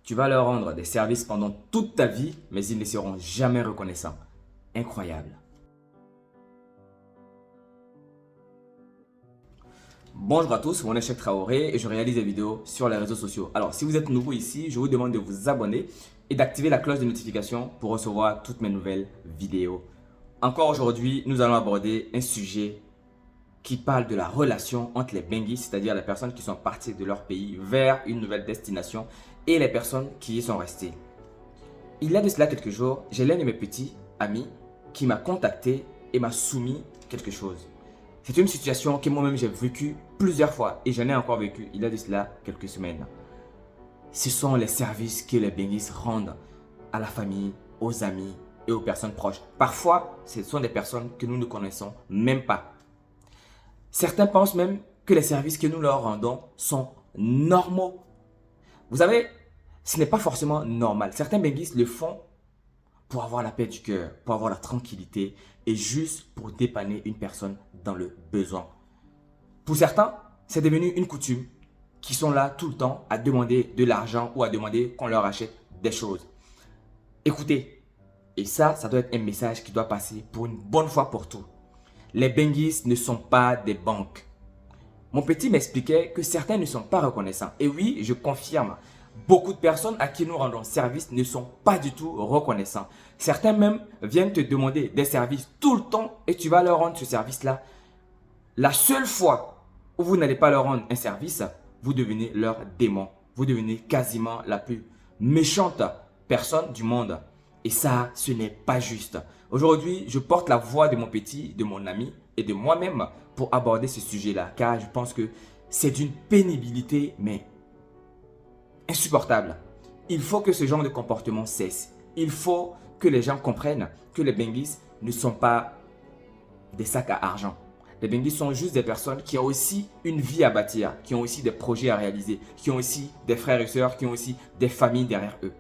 Tu vas leur rendre des services pendant toute ta vie, mais ils ne seront jamais reconnaissants. Incroyable. Bonjour à tous, mon nom est Cheikh Traoré et je réalise des vidéos sur les réseaux sociaux. Alors, si vous êtes nouveau ici, je vous demande de vous abonner et d'activer la cloche de notification pour recevoir toutes mes nouvelles vidéos. Encore aujourd'hui, nous allons aborder un sujet qui parle de la relation entre les Benguis, c'est-à-dire les personnes qui sont parties de leur pays vers une nouvelle destination, et les personnes qui y sont restées. Il y a de cela quelques jours, j'ai l'un de mes petits amis qui m'a contacté et m'a soumis quelque chose. C'est une situation que moi-même j'ai vécue plusieurs fois et j'en ai encore vécu il y a de cela quelques semaines. Ce sont les services que les Benguis rendent à la famille, aux amis et aux personnes proches. Parfois, ce sont des personnes que nous ne connaissons même pas. Certains pensent même que les services que nous leur rendons sont normaux. Vous savez, ce n'est pas forcément normal. Certains Benguis le font pour avoir la paix du cœur, pour avoir la tranquillité et juste pour dépanner une personne dans le besoin. Pour certains, c'est devenu une coutume qui sont là tout le temps à demander de l'argent ou à demander qu'on leur achète des choses. Écoutez, et ça doit être un message qui doit passer pour une bonne fois pour tout. Les Benguis ne sont pas des banques. Mon petit m'expliquait que certains ne sont pas reconnaissants. Et oui, je confirme, beaucoup de personnes à qui nous rendons service ne sont pas du tout reconnaissants. Certains même viennent te demander des services tout le temps et tu vas leur rendre ce service-là. La seule fois où vous n'allez pas leur rendre un service, vous devenez leur démon. Vous devenez quasiment la plus méchante personne du monde. Et ça, ce n'est pas juste. Aujourd'hui, je porte la voix de mon petit, de mon ami et de moi-même pour aborder ce sujet-là. Car je pense que c'est d'une pénibilité, mais insupportable. Il faut que ce genre de comportement cesse. Il faut que les gens comprennent que les Benguis ne sont pas des sacs à argent. Les Benguis sont juste des personnes qui ont aussi une vie à bâtir, qui ont aussi des projets à réaliser, qui ont aussi des frères et sœurs, qui ont aussi des familles derrière eux.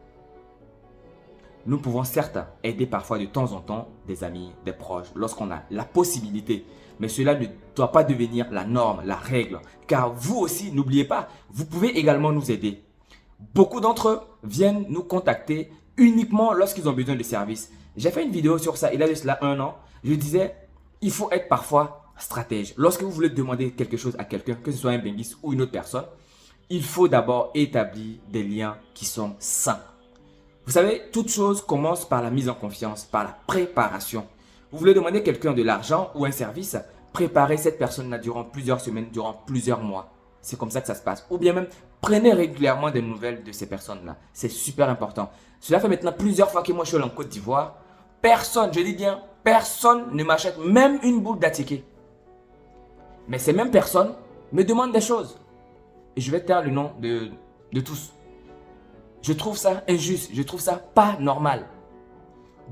Nous pouvons certes aider parfois de temps en temps des amis, des proches, lorsqu'on a la possibilité. Mais cela ne doit pas devenir la norme, la règle. Car vous aussi, n'oubliez pas, vous pouvez également nous aider. Beaucoup d'entre eux viennent nous contacter uniquement lorsqu'ils ont besoin de services. J'ai fait une vidéo sur ça, il y a de cela 1 an. Je disais, il faut être parfois stratège. Lorsque vous voulez demander quelque chose à quelqu'un, que ce soit un Benguis ou une autre personne, il faut d'abord établir des liens qui sont sains. Vous savez, toute chose commence par la mise en confiance, par la préparation. Vous voulez demander à quelqu'un de l'argent ou un service, préparez cette personne-là durant plusieurs semaines, durant plusieurs mois. C'est comme ça que ça se passe. Ou bien même, prenez régulièrement des nouvelles de ces personnes-là. C'est super important. Cela fait maintenant plusieurs fois que moi je suis en Côte d'Ivoire. Personne, je dis bien, personne ne m'achète même une boule d'attiqué. Mais ces mêmes personnes me demandent des choses. Et je vais taire le nom de tous. Je trouve ça injuste, je trouve ça pas normal.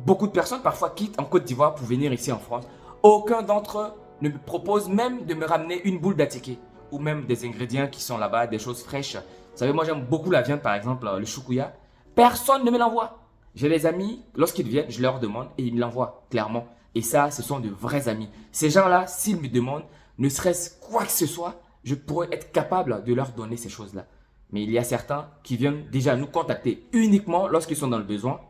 Beaucoup de personnes parfois quittent en Côte d'Ivoire pour venir ici en France. Aucun d'entre eux ne me propose même de me ramener une boule d'attiqué ou même des ingrédients qui sont là-bas, des choses fraîches. Vous savez, moi j'aime beaucoup la viande par exemple, le choukouya. Personne ne me l'envoie. J'ai des amis, lorsqu'ils viennent, je leur demande et ils me l'envoient clairement. Et ça, ce sont de vrais amis. Ces gens-là, s'ils me demandent, ne serait-ce quoi que ce soit, je pourrais être capable de leur donner ces choses-là. Mais il y a certains qui viennent déjà nous contacter uniquement lorsqu'ils sont dans le besoin.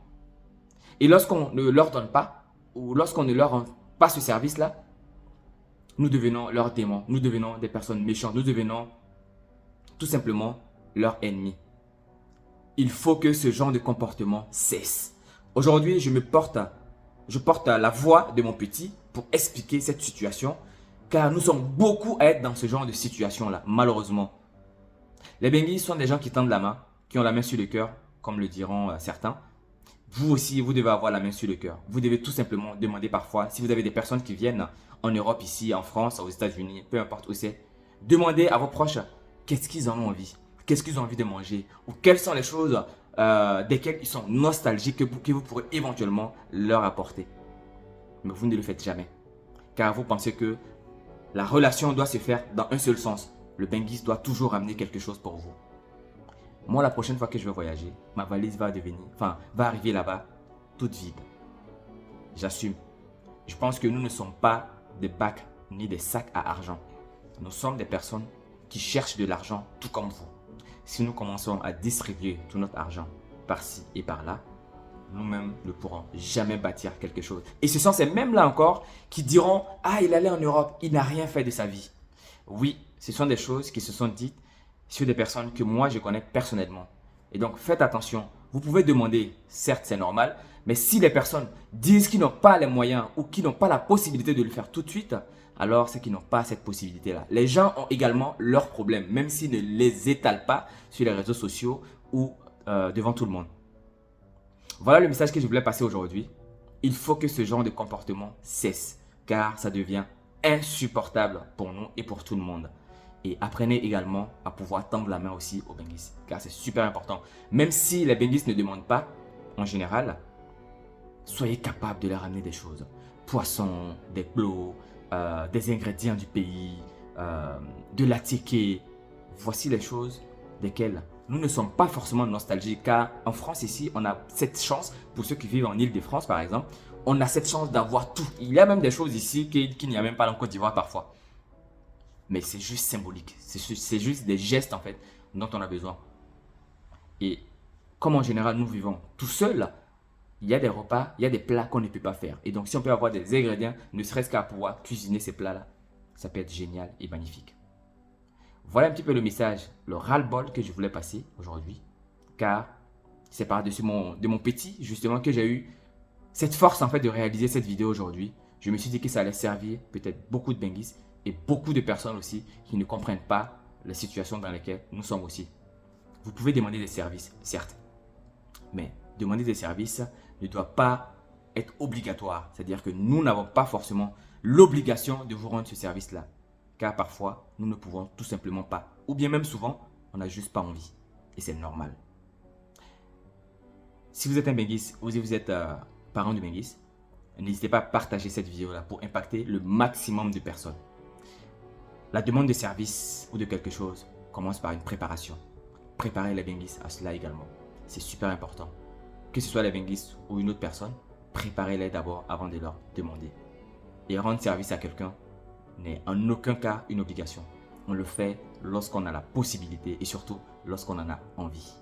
Et lorsqu'on ne leur donne pas, ou lorsqu'on ne leur rend pas ce service-là, nous devenons leurs démons, nous devenons des personnes méchantes, nous devenons tout simplement leurs ennemis. Il faut que ce genre de comportement cesse. Aujourd'hui, je porte la voix de mon petit pour expliquer cette situation, car nous sommes beaucoup à être dans ce genre de situation-là, malheureusement. Les Benguis sont des gens qui tendent la main, qui ont la main sur le cœur, comme le diront certains. Vous aussi, vous devez avoir la main sur le cœur. Vous devez tout simplement demander parfois, si vous avez des personnes qui viennent en Europe, ici, en France, aux États-Unis, peu importe où c'est, demandez à vos proches qu'est-ce qu'ils en ont envie, qu'est-ce qu'ils ont envie de manger, ou quelles sont les choses desquelles ils sont nostalgiques que vous pourrez éventuellement leur apporter. Mais vous ne le faites jamais, car vous pensez que la relation doit se faire dans un seul sens. Le Benguis doit toujours amener quelque chose pour vous. Moi, la prochaine fois que je vais voyager, ma valise va arriver là-bas toute vide. J'assume. Je pense que nous ne sommes pas des bacs ni des sacs à argent. Nous sommes des personnes qui cherchent de l'argent tout comme vous. si nous commençons à distribuer tout notre argent par-ci et par-là, nous-mêmes ne pourrons jamais bâtir quelque chose. Et ce sont ces mêmes-là encore qui diront « Ah, il allait en Europe, il n'a rien fait de sa vie. » Oui, ce sont des choses qui se sont dites sur des personnes que moi, je connais personnellement. Et donc, faites attention. Vous pouvez demander, certes, c'est normal, mais si les personnes disent qu'ils n'ont pas les moyens ou qu'ils n'ont pas la possibilité de le faire tout de suite, alors c'est qu'ils n'ont pas cette possibilité-là. Les gens ont également leurs problèmes, même s'ils ne les étalent pas sur les réseaux sociaux ou devant tout le monde. Voilà le message que je voulais passer aujourd'hui. Il faut que ce genre de comportement cesse, car ça devient insupportable pour nous et pour tout le monde. Et apprenez également à pouvoir tendre la main aussi aux Benguis, car c'est super important. Même si les Benguis ne demandent pas, en général, soyez capable de leur amener des choses. Poissons, des plots, des ingrédients du pays, de la ticket. Voici les choses desquelles nous ne sommes pas forcément nostalgiques, car en France ici, on a cette chance, pour ceux qui vivent en Île-de-France par exemple, on a cette chance d'avoir tout. Il y a même des choses ici qu'il n'y a même pas en Côte d'Ivoire parfois. Mais c'est juste symbolique, c'est juste des gestes en fait dont on a besoin. Et comme en général nous vivons tout seuls, il y a des repas, il y a des plats qu'on ne peut pas faire. Et donc si on peut avoir des ingrédients, ne serait-ce qu'à pouvoir cuisiner ces plats-là, ça peut être génial et magnifique. Voilà un petit peu le message, le ras-le-bol que je voulais passer aujourd'hui. Car c'est par-dessus de mon petit, justement, que j'ai eu cette force en fait de réaliser cette vidéo aujourd'hui. Je me suis dit que ça allait servir peut-être beaucoup de Benguis et beaucoup de personnes aussi qui ne comprennent pas la situation dans laquelle nous sommes aussi. Vous pouvez demander des services, certes. Mais demander des services ne doit pas être obligatoire. C'est-à-dire que nous n'avons pas forcément l'obligation de vous rendre ce service-là. Car parfois, nous ne pouvons tout simplement pas. Ou bien même souvent, on n'a juste pas envie. Et c'est normal. Si vous êtes un Benguis ou si vous êtes parent de Benguis, n'hésitez pas à partager cette vidéo-là pour impacter le maximum de personnes. La demande de service ou de quelque chose commence par une préparation. Préparez les Benguis à cela également. C'est super important. Que ce soit les Benguis ou une autre personne, préparez-les d'abord avant de leur demander. Et rendre service à quelqu'un n'est en aucun cas une obligation. On le fait lorsqu'on a la possibilité et surtout lorsqu'on en a envie.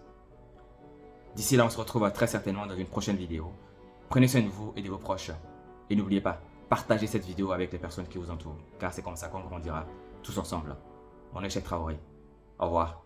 D'ici là, on se retrouve très certainement dans une prochaine vidéo. Prenez soin de vous et de vos proches. Et n'oubliez pas, partagez cette vidéo avec les personnes qui vous entourent, car c'est comme ça qu'on grandira tous ensemble. On est Cheikh Traoré. Au revoir.